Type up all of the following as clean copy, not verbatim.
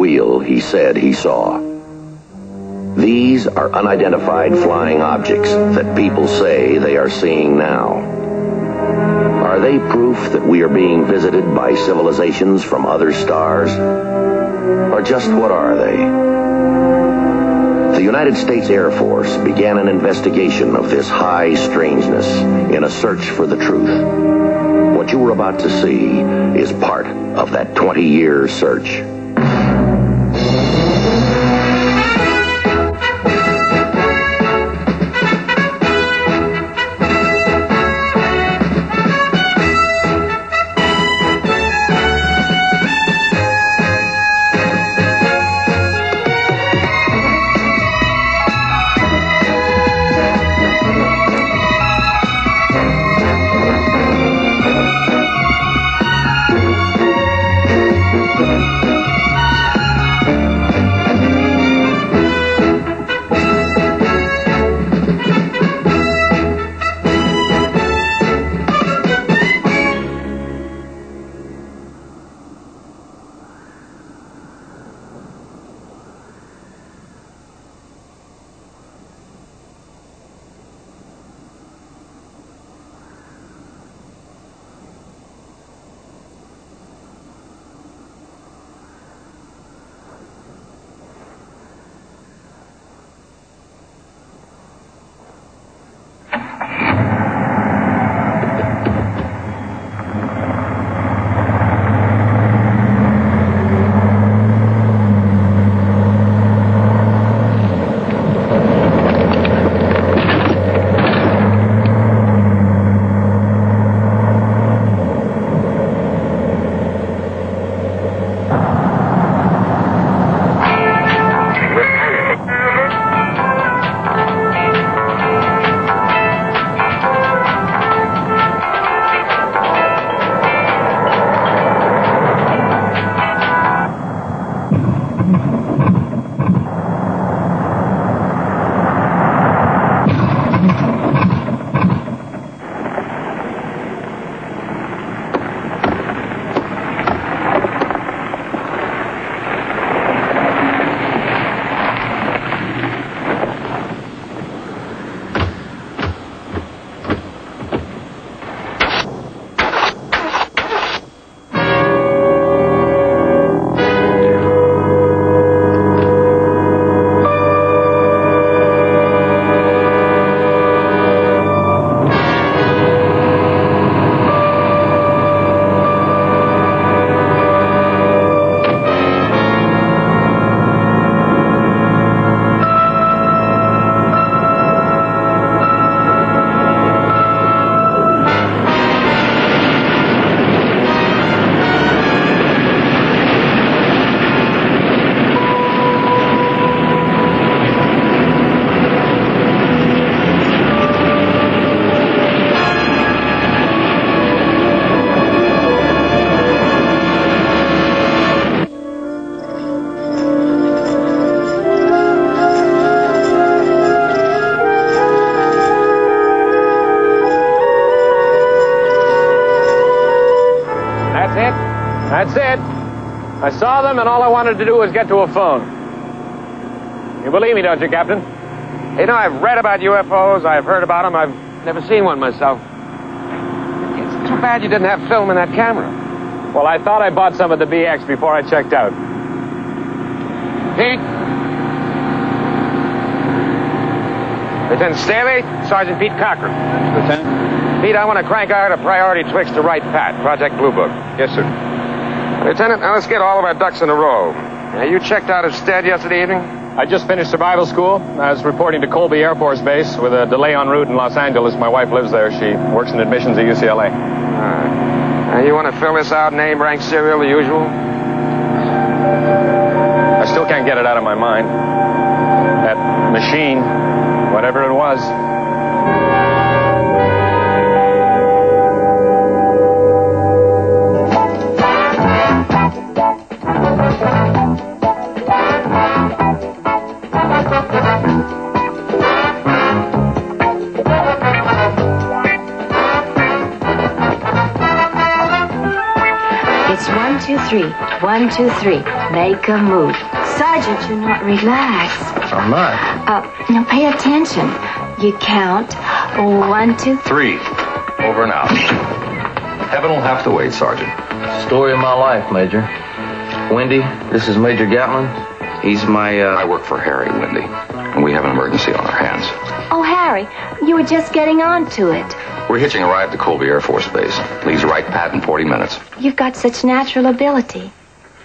real he said he saw. These are unidentified flying objects that people say they are seeing now. Are they proof that we are being visited by civilizations from other stars? Or just what are they? The United States Air Force began an investigation of this high strangeness in a search for the truth. What you are about to see is part of that 20-year search. That's it. I saw them, and all I wanted to do was get to a phone. You believe me, don't you, Captain? You know, I've read about UFOs, I've heard about them, I've never seen one myself. It's too bad you didn't have film in that camera. Well, I thought I bought some of the BX before I checked out. Pete? Lieutenant Staley, Sergeant Pete Cochran. Lieutenant? Pete, I want to crank out a priority Twix to Right Pat, Project Blue Book. Yes, sir. Lieutenant, now let's get all of our ducks in a row. Now, you checked out at Stead yesterday evening? I just finished survival school. I was reporting to Colby Air Force Base with a delay en route in Los Angeles. My wife lives there. She works in admissions at UCLA. Now, you want to fill this out, name, rank, serial, the usual? I still can't get it out of my mind. That machine, whatever it was. It's 1, 2, 3. 1, 2, 3. Make a move. Sergeant, you're not relaxed. I'm not. Now pay attention. You count 1, 2, 3. Over and out. Heaven will have to wait, Sergeant. Story of my life, Major. Wendy, this is Major Gatlin. He's my, I work for Harry, Wendy, and we have an emergency on our hands. Oh, Harry, you were just getting on to it. We're hitching a ride to Colby Air Force Base. Leaves right pat in 40 minutes. You've got such natural ability.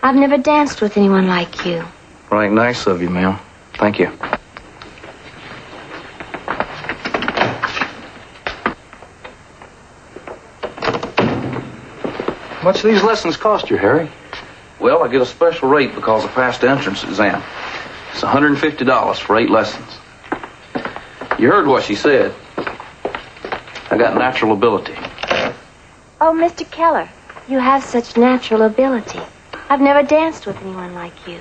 I've never danced with anyone like you. Right, nice of you, ma'am. Thank you. How much do these lessons cost you, Harry? Well, I get a special rate because I passed the entrance exam. It's $150 for 8 lessons. You heard what she said. I got natural ability. Oh, Mr. Keller, you have such natural ability. I've never danced with anyone like you.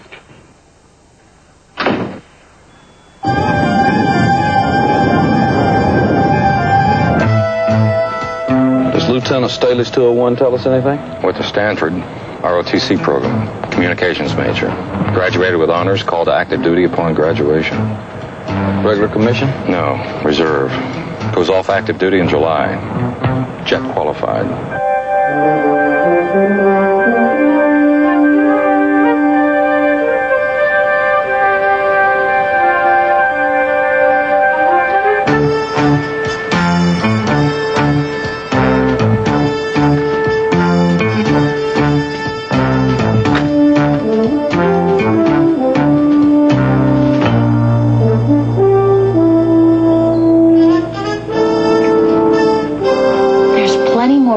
Does Lieutenant Staley's 201 tell us anything? Went to Stanford, ROTC program, communications major. Graduated with honors, called to active duty upon graduation. Regular commission? No, reserve. Goes off active duty in July. Jet qualified.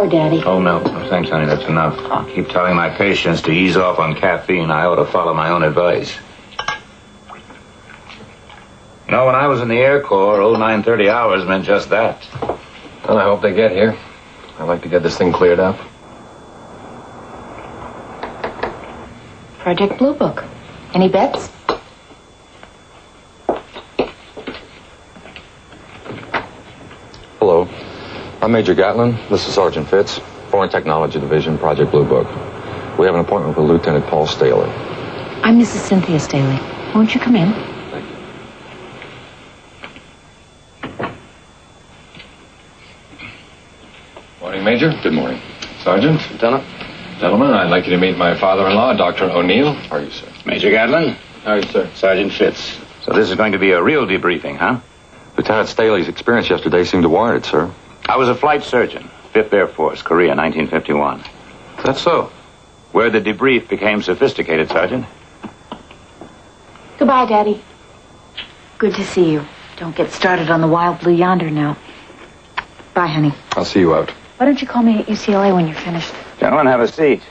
Daddy. Oh, no. Thanks, honey. That's enough. I keep telling my patients to ease off on caffeine. I ought to follow my own advice. You know, when I was in the Air Corps, 0930 hours meant just that. Well, I hope they get here. I'd like to get this thing cleared up. Project Blue Book. Any bets? Hello. I'm Major Gatlin. This is Sergeant Fitz, Foreign Technology Division, Project Blue Book. We have an appointment with Lieutenant Paul Staley. I'm Mrs. Cynthia Staley. Won't you come in? Thank you. Morning, Major. Good morning. Sergeant. Lieutenant? Gentlemen, I'd like you to meet my father-in-law, Dr. O'Neill. How are you, sir? Major Gatlin? How are you, sir? Sergeant Fitz. So this is going to be a real debriefing, huh? Lieutenant Staley's experience yesterday seemed to warrant it, sir. I was a flight surgeon, 5th Air Force, Korea, 1951. That's so. Where the debrief became sophisticated, Sergeant. Goodbye, Daddy. Good to see you. Don't get started on the Wild Blue Yonder now. Bye, honey. I'll see you out. Why don't you call me at UCLA when you're finished? Gentlemen, have a seat.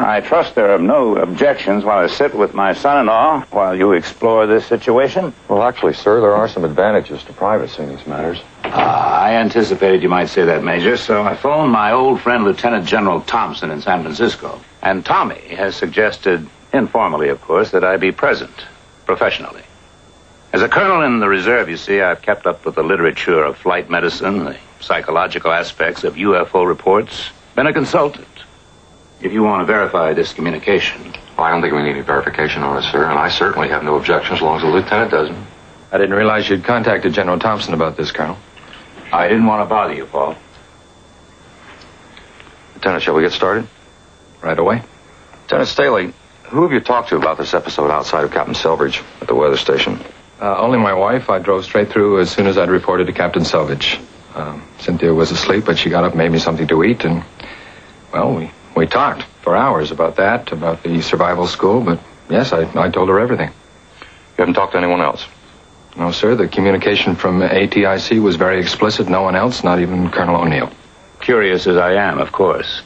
I trust there are no objections while I sit with my son-in-law while you explore this situation. Well, actually, sir, there are some advantages to privacy in these matters. I anticipated you might say that, Major, so I phoned my old friend Lieutenant General Thompson in San Francisco. And Tommy has suggested, informally, of course, that I be present, professionally. As a colonel in the reserve, you see, I've kept up with the literature of flight medicine, the psychological aspects of UFO reports, been a consultant. If you want to verify this communication. Well, I don't think we need any verification on it, sir, and I certainly have no objections as long as the lieutenant doesn't. I didn't realize you'd contacted General Thompson about this, Colonel. I didn't want to bother you, Paul. Lieutenant, shall we get started? Right away. Lieutenant Staley, who have you talked to about this episode outside of Captain Selvage at the weather station? Only my wife. I drove straight through as soon as I'd reported to Captain Selvage. Cynthia was asleep, but she got up, made me something to eat, and, well, we talked for hours about that, about the survival school, but, yes, I told her everything. You haven't talked to anyone else? No, sir. The communication from ATIC was very explicit. No one else, not even Colonel O'Neill. Curious as I am, of course.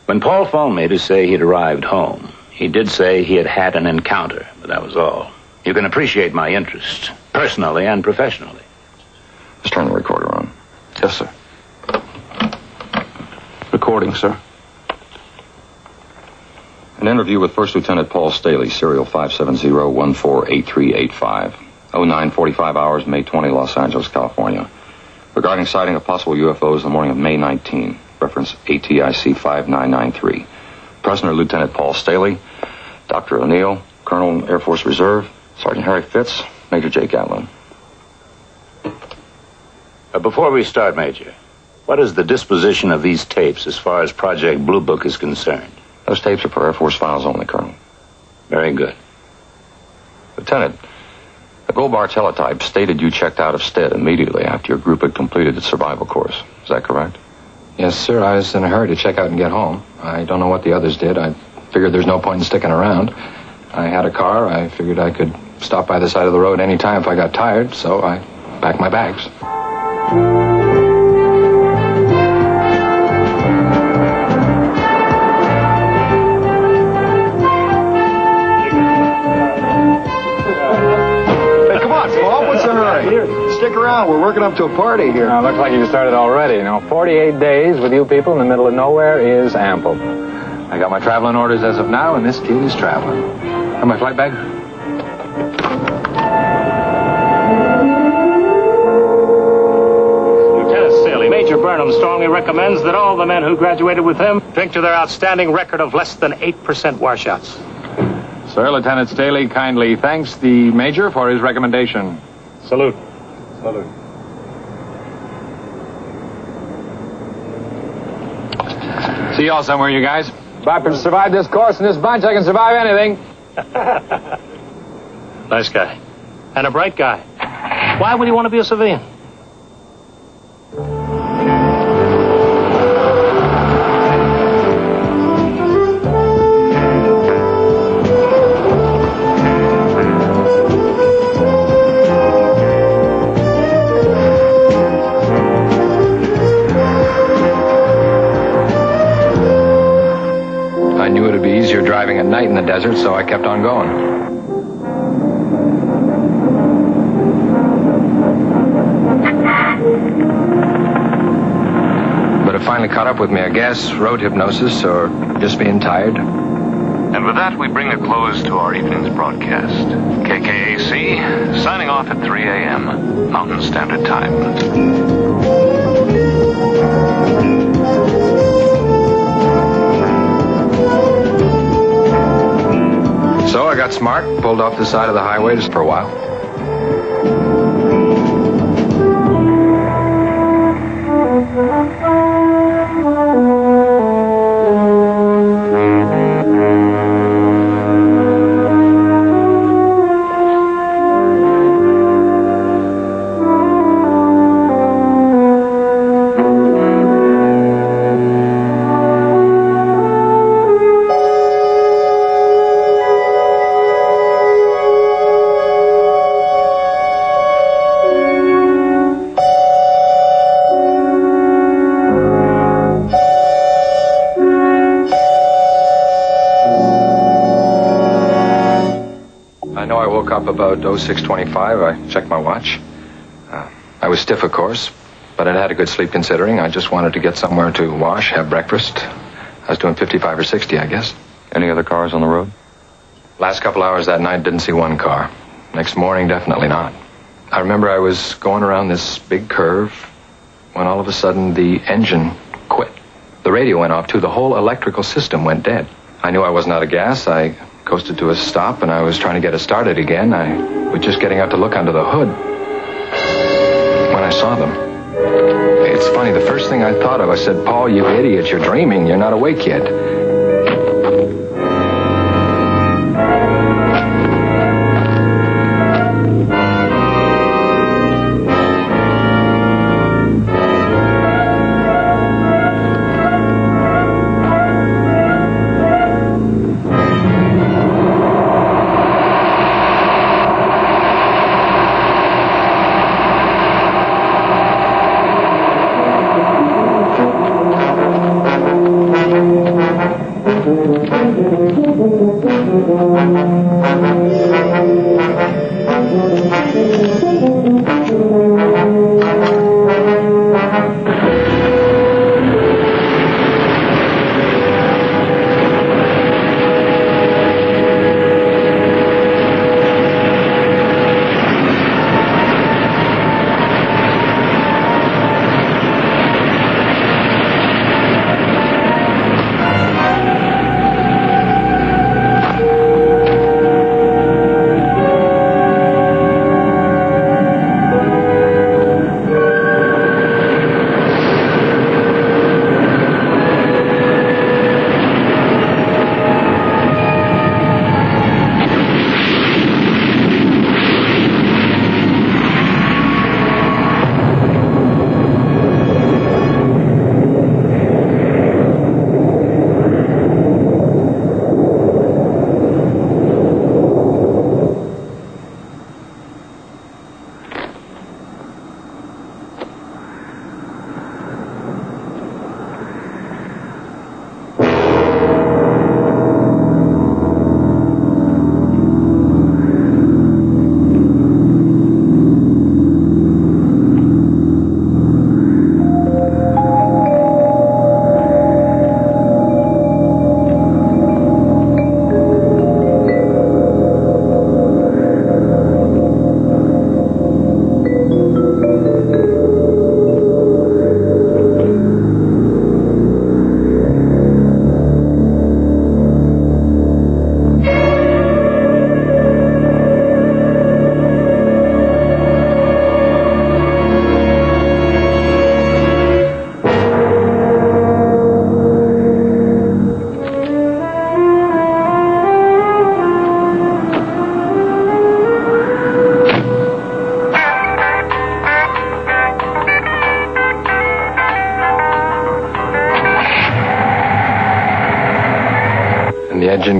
When Paul phoned me to say he'd arrived home, he did say he had had an encounter, but that was all. You can appreciate my interest, personally and professionally. Just turn the recorder on. Yes, sir. Recording, sir. An interview with First Lieutenant Paul Staley, serial 570-148385. 0945 hours, May 20, Los Angeles, California. Regarding sighting of possible UFOs the morning of May 19. Reference ATIC 5993. Present are Lieutenant Paul Staley, Dr. O'Neill, Colonel Air Force Reserve, Sergeant Harry Fitz, Major J. Gatlin. Before we start, Major, what is the disposition of these tapes as far as Project Blue Book is concerned? Those tapes are for Air Force files only, Colonel. Very good. Lieutenant, the Gold Bar teletype stated you checked out of Stead immediately after your group had completed its survival course. Is that correct? Yes, sir. I was in a hurry to check out and get home. I don't know what the others did. I figured there's no point in sticking around. I had a car. I figured I could stop by the side of the road any time if I got tired, so I packed my bags. Hey, come on, Paul. What's the hurry? Stick around. We're working up to a party here. Looks like you started already. 48 days with you people in the middle of nowhere is ample. I got my traveling orders as of now, and this kid is traveling. Have my flight bag? Lieutenant Staley, Major Burnham strongly recommends that all the men who graduated with him drink to their outstanding record of less than 8% washouts. Sir, Lieutenant Staley kindly thanks the Major for his recommendation. Salute. Salute. See y'all somewhere, you guys. If I can survive this course and this bunch, I can survive anything. Nice guy. And a bright guy. Why would he want to be a civilian? I knew it would be easier driving at night in the desert, so I kept on going. But it finally caught up with me, I guess. Road hypnosis or just being tired. And with that, we bring a close to our evening's broadcast. KKAC, signing off at 3 a.m. Mountain Standard Time. So I got smart, pulled off the side of the highway just for a while. Up about 06:25, I checked my watch. I was stiff, of course, but I'd had a good sleep considering. I just wanted to get somewhere to wash, have breakfast. I was doing 55 or 60, I guess. Any other cars on the road? Last couple hours that night, didn't see one car. Next morning, definitely not. I remember I was going around this big curve when all of a sudden the engine quit. The radio went off, too. The whole electrical system went dead. I knew I wasn't out of gas. I coasted to a stop, and I was trying to get it started again. I was just getting out to look under the hood when I saw them. It's funny, the first thing I thought of, I said, Paul, you idiot, you're dreaming. You're not awake yet.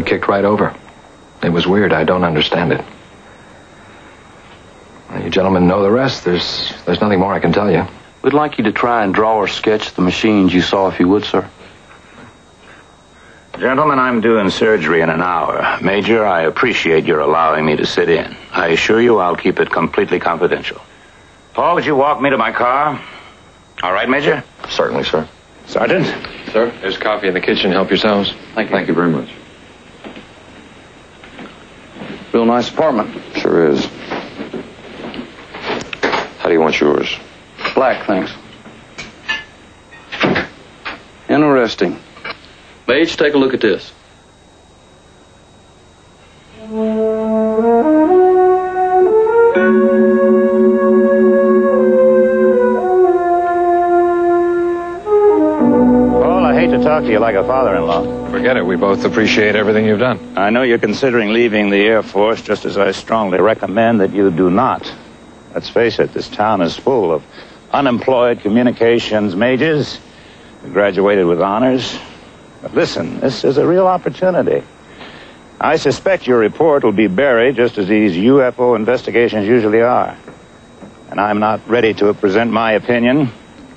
and kicked right over. It was weird. I don't understand it. Well, you gentlemen know the rest. There's nothing more I can tell you. We'd like you to try and draw or sketch the machines you saw, if you would, sir. Gentlemen, I'm doing surgery in an hour. Major, I appreciate your allowing me to sit in. I assure you I'll keep it completely confidential. Paul, would you walk me to my car? All right, Major? Certainly, sir. Sergeant? Sir, there's coffee in the kitchen. Help yourselves. Thank you very much. Real nice apartment. Sure is. How do you want yours? Black, thanks. Interesting. Mage, take a look at this. To talk to you like a father-in-law. Forget it. We both appreciate everything you've done. I know you're considering leaving the Air Force, just as I strongly recommend that you do not. Let's face it, this town is full of unemployed communications majors who graduated with honors. But listen, this is a real opportunity. I suspect your report will be buried just as these UFO investigations usually are. And I'm not ready to present my opinion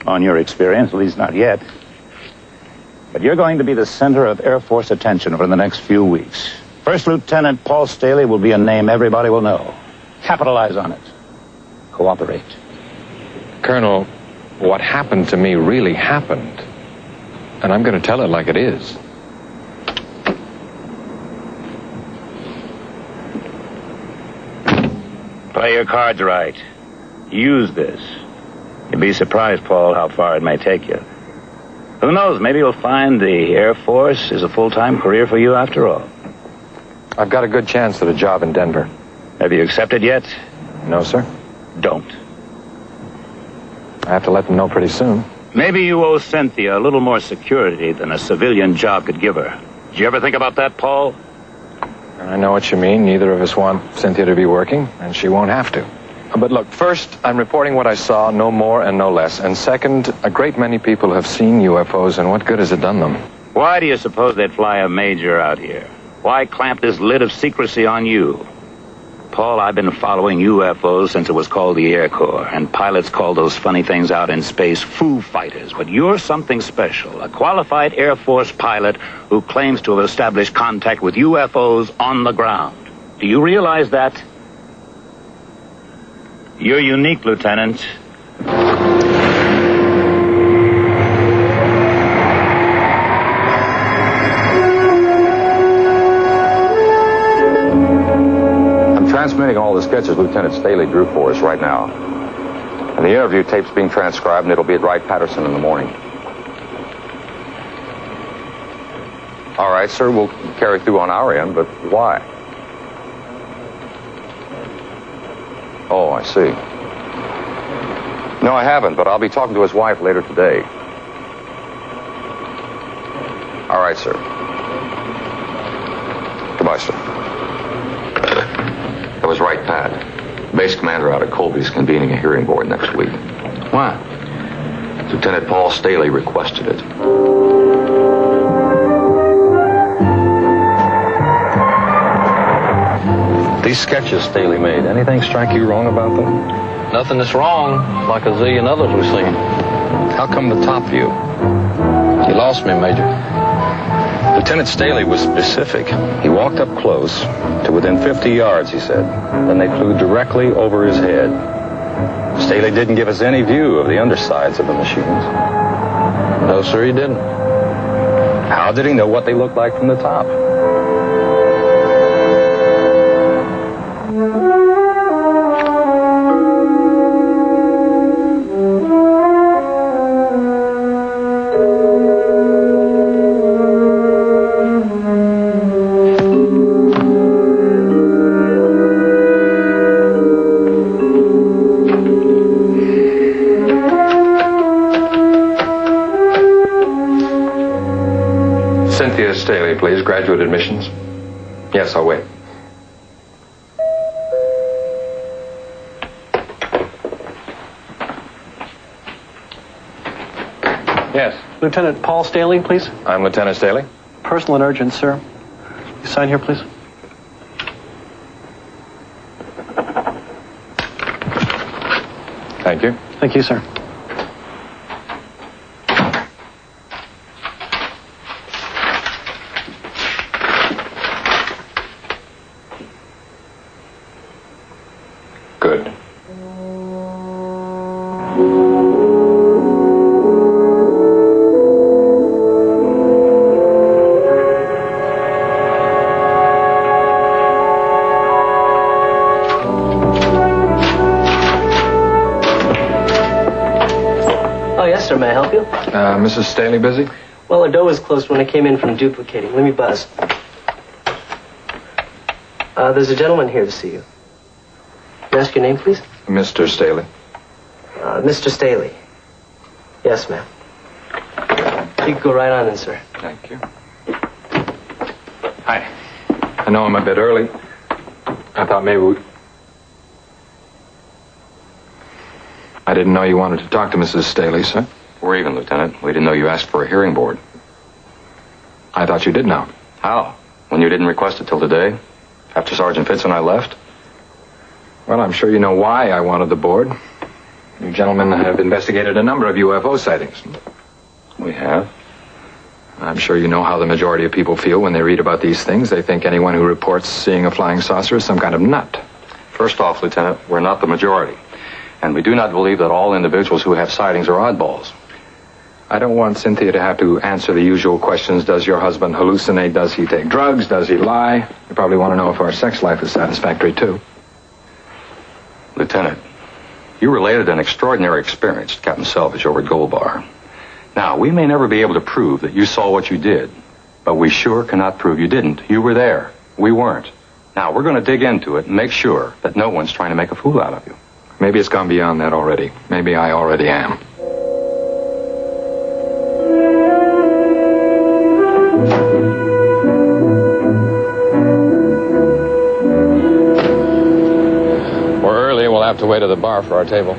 on your experience, at least not yet. But you're going to be the center of Air Force attention for the next few weeks. First Lieutenant Paul Staley will be a name everybody will know. Capitalize on it. Cooperate. Colonel, what happened to me really happened. And I'm going to tell it like it is. Play your cards right. Use this. You'd be surprised, Paul, how far it may take you. Who knows, maybe you'll find the Air Force is a full-time career for you after all. I've got a good chance at a job in Denver. Have you accepted yet? No, sir. Don't. I have to let them know pretty soon. Maybe you owe Cynthia a little more security than a civilian job could give her. Did you ever think about that, Paul? I know what you mean. Neither of us want Cynthia to be working, and she won't have to. But look, first, I'm reporting what I saw, no more and no less. And second, a great many people have seen UFOs, and what good has it done them? Why do you suppose they'd fly a major out here? Why clamp this lid of secrecy on you? Paul, I've been following UFOs since it was called the Air Corps, and pilots call those funny things out in space Foo Fighters. But you're something special, a qualified Air Force pilot who claims to have established contact with UFOs on the ground. Do you realize that? You're unique, Lieutenant. I'm transmitting all the sketches Lieutenant Staley drew for us right now. And the interview tape's being transcribed, and it'll be at Wright-Patterson in the morning. All right, sir, we'll carry through on our end, but why? Oh, I see. No, I haven't, but I'll be talking to his wife later today. All right, sir. Goodbye, sir. That was right, Pat. Base commander out at Colby's convening a hearing board next week. Why? Lieutenant Paul Staley requested it. These sketches Staley made, anything strike you wrong about them? Nothing that's wrong, like a zillion others we've seen. How come the top view? You lost me, Major. Lieutenant Staley was specific. He walked up close to within 50 yards, he said. Then they flew directly over his head. Staley didn't give us any view of the undersides of the machines. No, sir, he didn't. How did he know what they looked like from the top? Cynthia Staley, please. Graduate admissions. Yes, I'll wait. Yes. Lieutenant Paul Staley, please. I'm Lieutenant Staley. Personal and urgent, sir. You sign here, please? Thank you. Thank you, sir. Good. Oh, yes, sir. May I help you? Mrs. Staley busy? Well, her door was closed when I came in from duplicating. Let me buzz. There's a gentleman here to see you. May I ask your name, please? Mr. Staley. Mr. Staley. Yes, ma'am. You can go right on in, sir. Thank you. Hi. I know I'm a bit early. I thought maybe I didn't know you wanted to talk to Mrs. Staley, sir. We're even, Lieutenant. We didn't know you asked for a hearing board. I thought you did know. How? When you didn't request it till today? After Sergeant Fitz and I left? Well, I'm sure you know why I wanted the board. You gentlemen have investigated a number of UFO sightings. We have. I'm sure you know how the majority of people feel when they read about these things. They think anyone who reports seeing a flying saucer is some kind of nut. First off, Lieutenant, we're not the majority. And we do not believe that all individuals who have sightings are oddballs. I don't want Cynthia to have to answer the usual questions. Does your husband hallucinate? Does he take drugs? Does he lie? You probably want to know if our sex life is satisfactory, too. Lieutenant, you related an extraordinary experience to Captain Selvage over at Gold Bar. Now, we may never be able to prove that you saw what you did, but we sure cannot prove you didn't. You were there. We weren't. Now, we're going to dig into it and make sure that no one's trying to make a fool out of you. Maybe it's gone beyond that already. Maybe I already am. We're early. We'll have to wait at the bar for our table.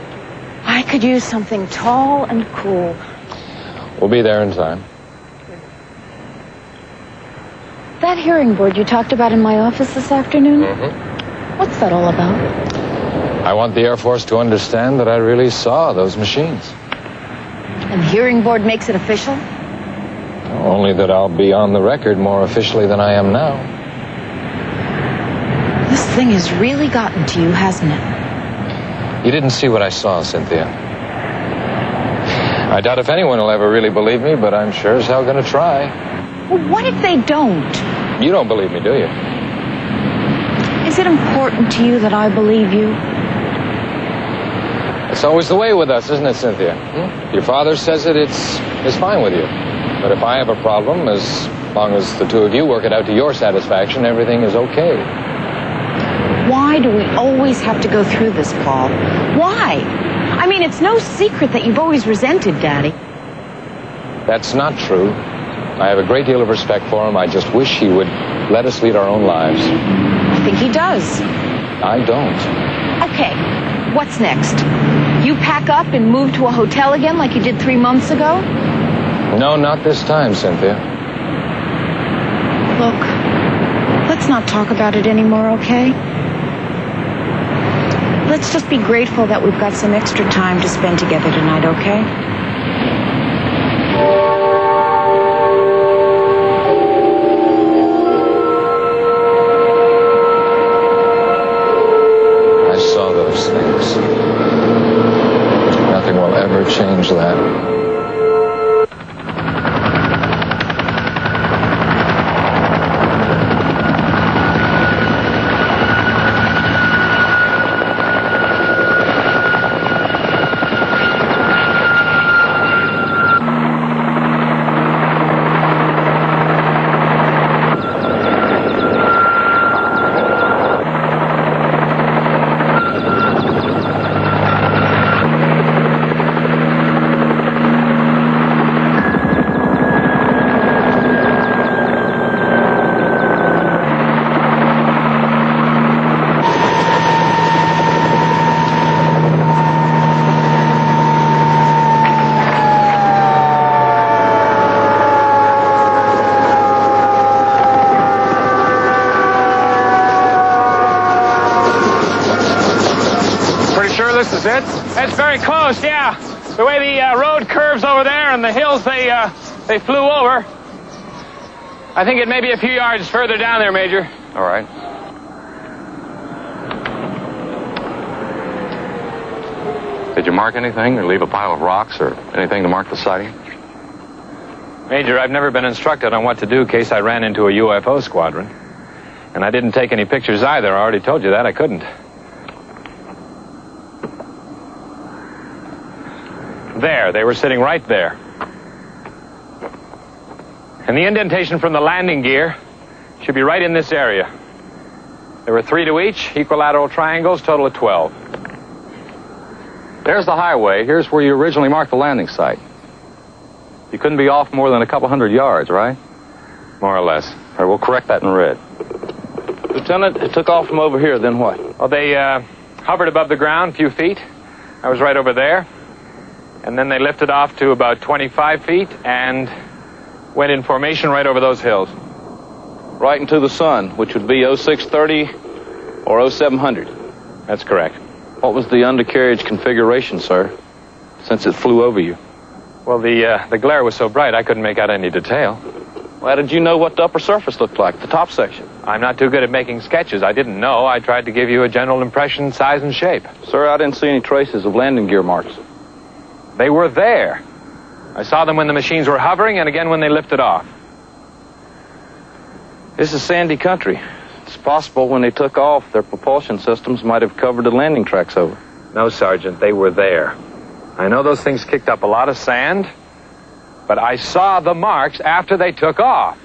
I could use something tall and cool. We'll be there in time. That hearing board you talked about in my office this afternoon? Mm-hmm. What's that all about? I want the Air Force to understand that I really saw those machines. And the hearing board makes it official? Only that I'll be on the record more officially than I am now. This thing has really gotten to you, hasn't it? You didn't see what I saw, Cynthia. I doubt if anyone will ever really believe me, but I'm sure as hell going to try. Well, what if they don't? You don't believe me, do you? Is it important to you that I believe you? It's always the way with us, isn't it, Cynthia? Your father says it's fine with you. But if I have a problem, as long as the two of you work it out to your satisfaction, everything is okay. Why do we always have to go through this, Paul? Why? I mean, it's no secret that you've always resented Daddy. That's not true. I have a great deal of respect for him. I just wish he would let us lead our own lives. I think he does. I don't. Okay, what's next? You pack up and move to a hotel again like you did 3 months ago? No, not this time, Cynthia. Look, let's not talk about it anymore, okay? Let's just be grateful that we've got some extra time to spend together tonight, okay? I saw those things. Nothing will ever change that. this is it. It's very close, yeah. The way the road curves over there and the hills they flew over. I think it may be a few yards further down there, Major. All right. Did you mark anything or leave a pile of rocks or anything to mark the sighting? Major, I've never been instructed on what to do in case I ran into a UFO squadron. And I didn't take any pictures either. I already told you that. I couldn't. There. They were sitting right there. And the indentation from the landing gear should be right in this area. There were 3 to each, equilateral triangles, total of 12. There's the highway. Here's where you originally marked the landing site. You couldn't be off more than a couple hundred yards, right? More or less. All right, we'll correct that in red. Lieutenant, it took off from over here, then what? Well, they hovered above the ground a few feet. I was right over there. And then they lifted off to about 25 feet and went in formation right over those hills. Right into the sun, which would be 0630 or 0700. That's correct. What was the undercarriage configuration, sir, since it flew over you? Well, the glare was so bright I couldn't make out any detail. Well, how did you know what the upper surface looked like, the top section? I'm not too good at making sketches. I didn't know. I tried to give you a general impression, size and shape. Sir, I didn't see any traces of landing gear marks. They were there. I saw them when the machines were hovering and again when they lifted off. This is sandy country. It's possible when they took off, their propulsion systems might have covered the landing tracks over. No, Sergeant, they were there. I know those things kicked up a lot of sand, but I saw the marks after they took off.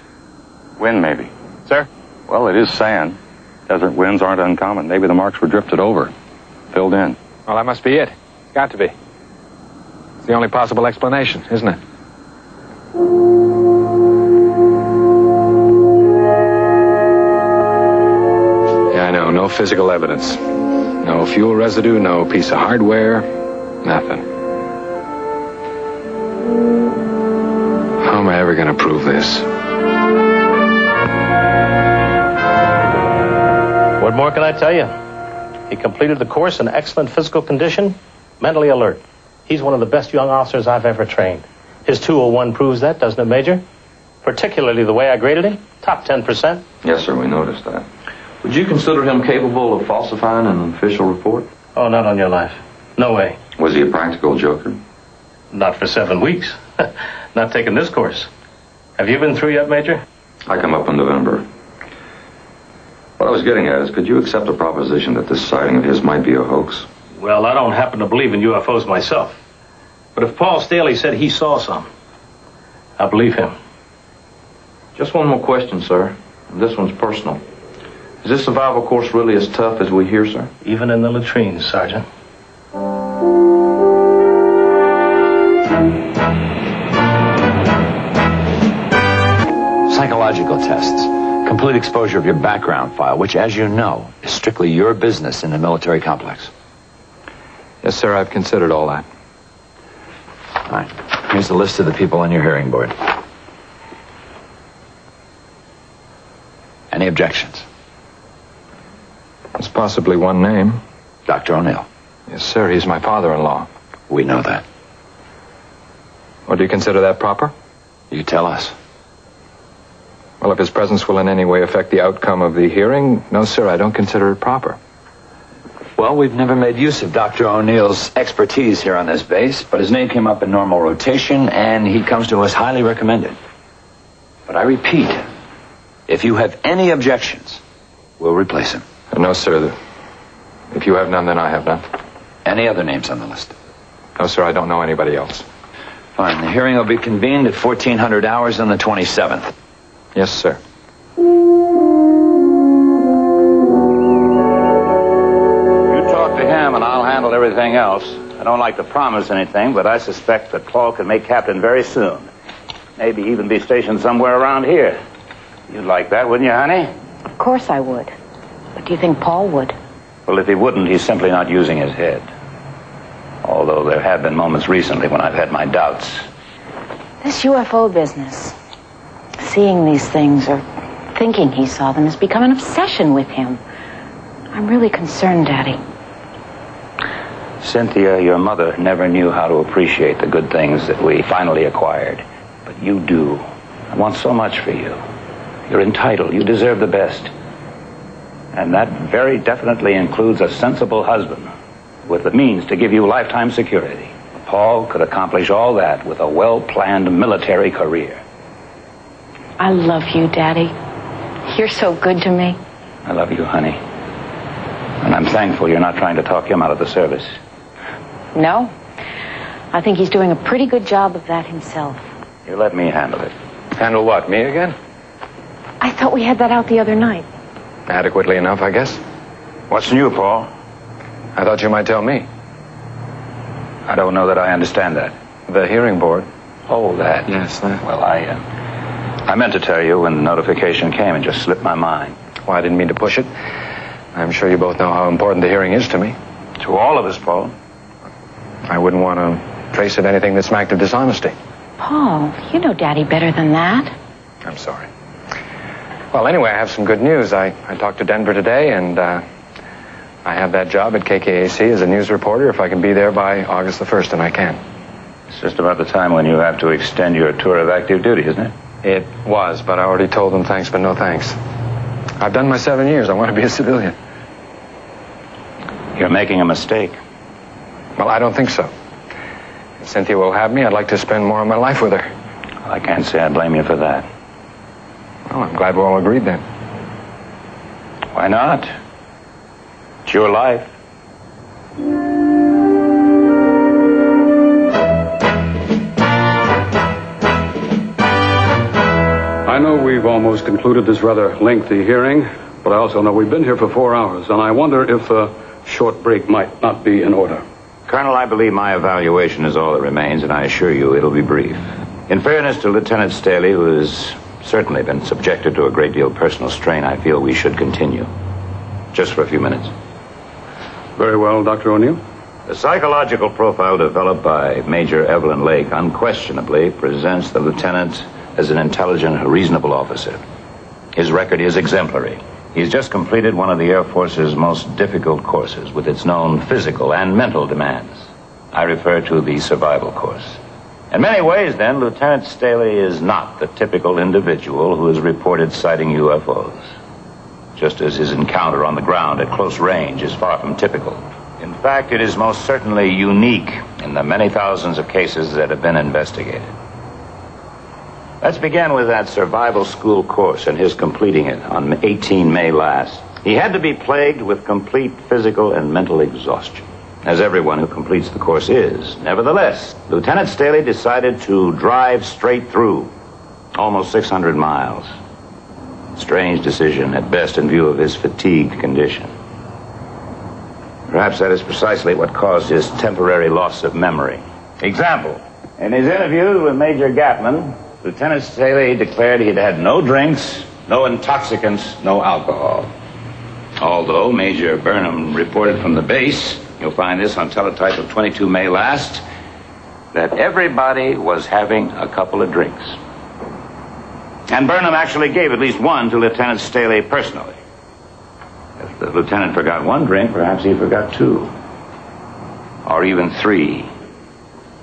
Wind, maybe. Sir? Well, it is sand. Desert winds aren't uncommon. Maybe the marks were drifted over, filled in. Well, that must be it. It's got to be. It's the only possible explanation, isn't it? Yeah, I know. No physical evidence. No fuel residue, no piece of hardware, nothing. How am I ever going to prove this? What more can I tell you? He completed the course in excellent physical condition, mentally alert. He's one of the best young officers I've ever trained. His 201 proves that, doesn't it, Major? Particularly the way I graded him. Top 10%. Yes, sir, we noticed that. Would you consider him capable of falsifying an official report? Oh, not on your life. No way. Was he a practical joker? Not for 7 weeks. Not taking this course. Have you been through yet, Major? I come up in November. What I was getting at is, could you accept the proposition that this sighting of his might be a hoax? Well, I don't happen to believe in UFOs myself. But if Paul Staley said he saw some, I believe him. Just one more question, sir. This one's personal. Is this survival course really as tough as we hear, sir? Even in the latrines, Sergeant. Psychological tests. Complete exposure of your background file, which, as you know, is strictly your business in the military complex. Yes, sir, I've considered all that. All right. Here's the list of the people on your hearing board. Any objections? There's possibly one name. Dr. O'Neill. Yes, sir, he's my father-in-law. We know that. Well, do you consider that proper? You tell us. Well, if his presence will in any way affect the outcome of the hearing, no, sir, I don't consider it proper. Well, we've never made use of Dr. O'Neill's expertise here on this base, but his name came up in normal rotation, and he comes to us highly recommended. But I repeat, if you have any objections, we'll replace him. No, sir. If you have none, then I have none. Any other names on the list? No, sir, I don't know anybody else. Fine. The hearing will be convened at 1400 hours on the 27th. Yes, sir. Talk to him and I'll handle everything else. I don't like to promise anything, but I suspect that Paul can make captain very soon. Maybe even be stationed somewhere around here. You'd like that, wouldn't you, honey? Of course I would. But do you think Paul would? Well, if he wouldn't, he's simply not using his head. Although there have been moments recently when I've had my doubts. This UFO business, seeing these things or thinking he saw them, has become an obsession with him. I'm really concerned, Daddy. Cynthia, your mother never knew how to appreciate the good things that we finally acquired. But you do. I want so much for you. You're entitled. You deserve the best. And that very definitely includes a sensible husband with the means to give you lifetime security. Paul could accomplish all that with a well-planned military career. I love you, Daddy. You're so good to me. I love you, honey. And I'm thankful you're not trying to talk him out of the service. No. I think he's doing a pretty good job of that himself. You let me handle it. Handle what, me again? I thought we had that out the other night. Adequately enough, I guess. What's new, Paul? I thought you might tell me. I don't know that I understand that. The hearing board. Oh, that. Yes, that. Well, I meant to tell you when the notification came and just slipped my mind. Well, I didn't mean to push it. I'm sure you both know how important the hearing is to me. To all of us, Paul. I wouldn't want to trace it anything that smacked of dishonesty. Paul, you know Daddy better than that. I'm sorry. Well, anyway, I have some good news. I talked to Denver today, and I have that job at KKAC as a news reporter if I can be there by August the 1st, and I can. It's just about the time when you have to extend your tour of active duty, isn't it? It was, but I already told them thanks, but no thanks. I've done my 7 years. I want to be a civilian. You're making a mistake. Well, I don't think so. If Cynthia will have me, I'd like to spend more of my life with her. Well, I can't say I blame you for that. Well, I'm glad we're all agreed then. Why not? It's your life. I know we've almost concluded this rather lengthy hearing, but I also know we've been here for 4 hours, and I wonder if a short break might not be in order. Colonel, I believe my evaluation is all that remains, and I assure you it'll be brief. In fairness to Lieutenant Staley, who has certainly been subjected to a great deal of personal strain, I feel we should continue. Just for a few minutes. Very well, Dr. O'Neill. The psychological profile developed by Major Evelyn Lake unquestionably presents the lieutenant as an intelligent, reasonable officer. His record is exemplary. He's just completed one of the Air Force's most difficult courses with its known physical and mental demands. I refer to the survival course. In many ways, then, Lieutenant Staley is not the typical individual who has reported sighting UFOs. Just as his encounter on the ground at close range is far from typical. In fact, it is most certainly unique in the many thousands of cases that have been investigated. Let's begin with that survival school course and his completing it on 18 May last. He had to be plagued with complete physical and mental exhaustion, as everyone who completes the course is. Nevertheless, Lieutenant Staley decided to drive straight through, almost 600 miles. Strange decision, at best, in view of his fatigued condition. Perhaps that is precisely what caused his temporary loss of memory. Example, in his interview with Major Gatman, Lieutenant Staley declared he had had no drinks, no intoxicants, no alcohol. Although Major Burnham reported from the base, you'll find this on teletype of 22 May last, that everybody was having a couple of drinks. And Burnham actually gave at least one to Lieutenant Staley personally. If the lieutenant forgot one drink, perhaps he forgot two. Or even three.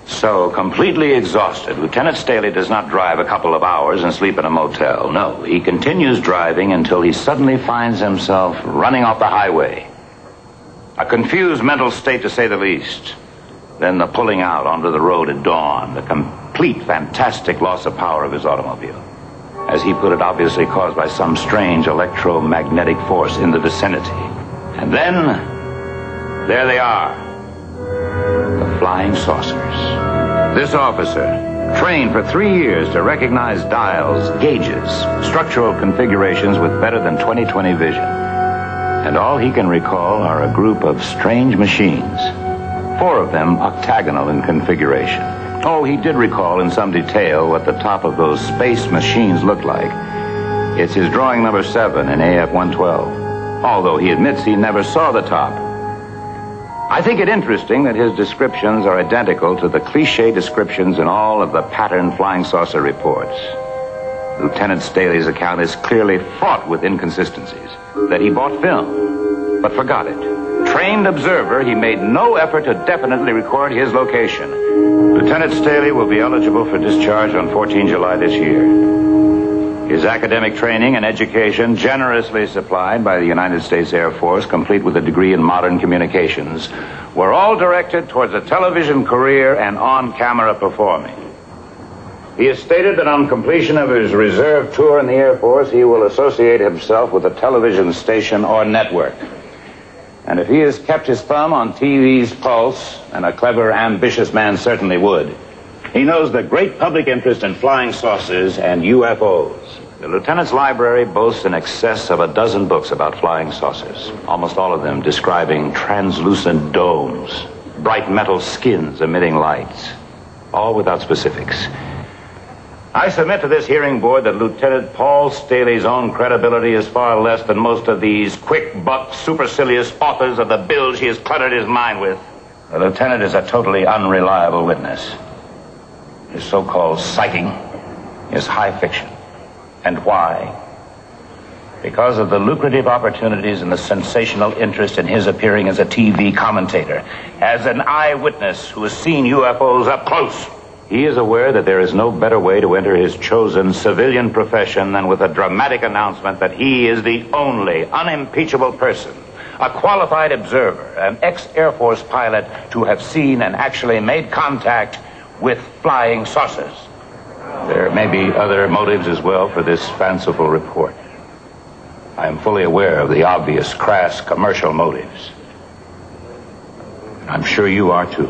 So, completely exhausted, Lieutenant Staley does not drive a couple of hours and sleep in a motel. No, he continues driving until he suddenly finds himself running off the highway. A confused mental state, to say the least. Then the pulling out onto the road at dawn, the complete, fantastic loss of power of his automobile. As he put it, obviously caused by some strange electromagnetic force in the vicinity. And then, there they are. The flying saucers. This officer, trained for 3 years to recognize dials, gauges, structural configurations with better than 20/20 vision. And all he can recall are a group of strange machines, 4 of them octagonal in configuration. Oh, he did recall in some detail what the top of those space machines looked like. It's his drawing number 7 in AF-112, although he admits he never saw the top. I think it interesting that his descriptions are identical to the cliché descriptions in all of the patterned flying saucer reports. Lieutenant Staley's account is clearly fraught with inconsistencies. That he bought film, but forgot it. Trained observer, he made no effort to definitely record his location. Lieutenant Staley will be eligible for discharge on 14 July this year. His academic training and education, generously supplied by the United States Air Force, complete with a degree in modern communications, were all directed towards a television career and on-camera performing. He has stated that on completion of his reserve tour in the Air Force, he will associate himself with a television station or network. And if he has kept his thumb on TV's pulse, and a clever, ambitious man certainly would, he knows the great public interest in flying saucers and UFOs. The lieutenant's library boasts in excess of a dozen books about flying saucers, almost all of them describing translucent domes, bright metal skins emitting lights, all without specifics. I submit to this hearing board that Lieutenant Paul Staley's own credibility is far less than most of these quick-buck, supercilious authors of the bills he has cluttered his mind with. The lieutenant is a totally unreliable witness. His so-called sighting is high fiction. And why? Because of the lucrative opportunities and the sensational interest in his appearing as a TV commentator, as an eyewitness who has seen UFOs up close. He is aware that there is no better way to enter his chosen civilian profession than with a dramatic announcement that he is the only unimpeachable person, a qualified observer, an ex-Air Force pilot to have seen and actually made contact with flying saucers. There may be other motives as well for this fanciful report. I am fully aware of the obvious, crass commercial motives. I'm sure you are too.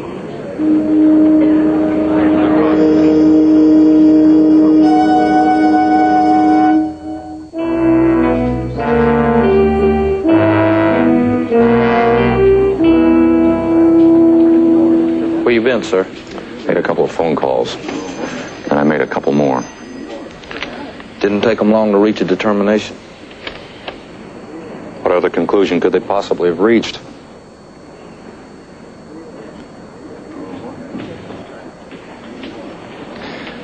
Where you been, sir? Made a couple of phone calls. And I made a couple more. Didn't take them long to reach a determination. What other conclusion could they possibly have reached?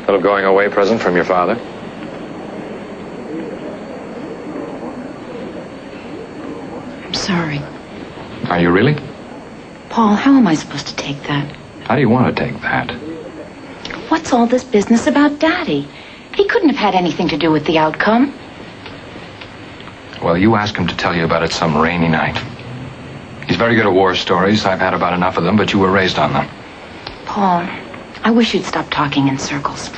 Little going away present from your father? I'm sorry. Are you really? Paul, how am I supposed to take that? How do you want to take that? What's all this business about Daddy? He couldn't have had anything to do with the outcome. Well, you ask him to tell you about it some rainy night. He's very good at war stories. I've had about enough of them, but you were raised on them. Paul, I wish you'd stop talking in circles.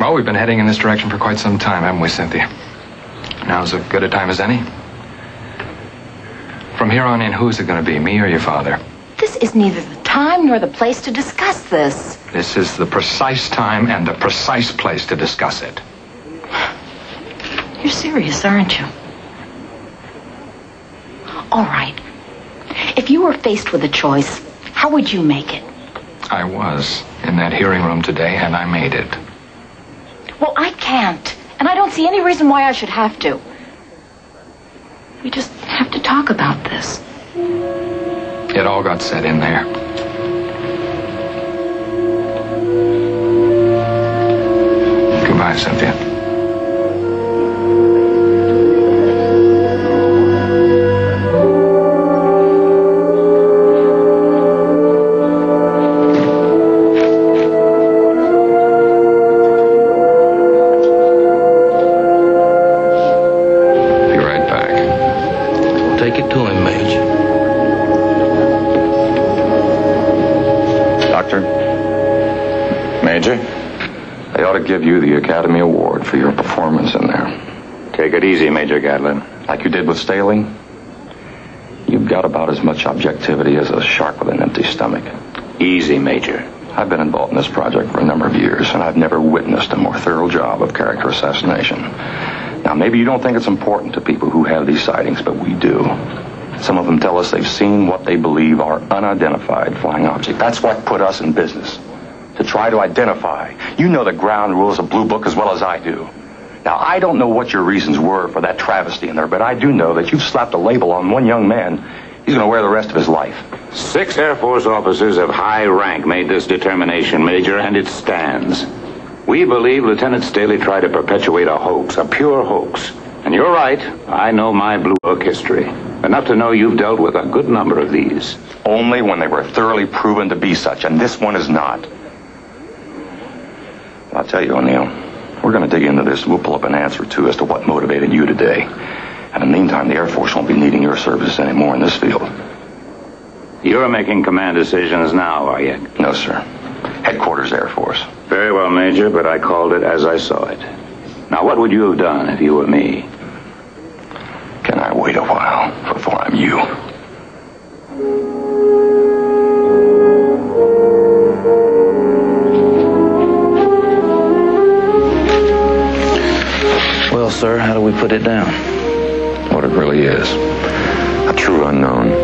Well, we've been heading in this direction for quite some time, haven't we, Cynthia? Now's as good a time as any. From here on in, who's it going to be, me or your father? This is neither the time nor the place to discuss this. This is the precise time and the precise place to discuss it. You're serious, aren't you? All right. If you were faced with a choice, how would you make it? I was in that hearing room today, and I made it. Well, I can't. And I don't see any reason why I should have to. We just have to talk about this. It all got said in there. Goodbye, Cynthia. Be right back. Take it to him, Major. Doctor? Major? They ought to give you the Academy Award for your performance in there. Take it easy, Major Gatlin. Like you did with Staley? You've got about as much objectivity as a shark with an empty stomach. Easy, Major. I've been involved in this project for a number of years, and I've never witnessed a more thorough job of character assassination. Now, maybe you don't think it's important to people who have these sightings, but we do. Some of them tell us they've seen what they believe are unidentified flying objects. That's what put us in business. To try to identify. You know the ground rules of Blue Book as well as I do. Now, I don't know what your reasons were for that travesty in there, but I do know that you've slapped a label on one young man. He's going to wear the rest of his life. 6 Air Force officers of high rank made this determination, Major, and it stands. We believe Lieutenant Staley tried to perpetuate a hoax, a pure hoax. And you're right, I know my Blue Book history. Enough to know you've dealt with a good number of these. Only when they were thoroughly proven to be such, and this one is not. I'll tell you, O'Neill, we're going to dig into this and we'll pull up an answer, too, as to what motivated you today. And in the meantime, the Air Force won't be needing your services anymore in this field. You're making command decisions now, are you? No, sir. Headquarters Air Force. Very well, Major, but I called it as I saw it. Now, what would you have done if you were me? Can I wait a while before I'm you? Well, sir, how do we put it down? What it really is. A true unknown.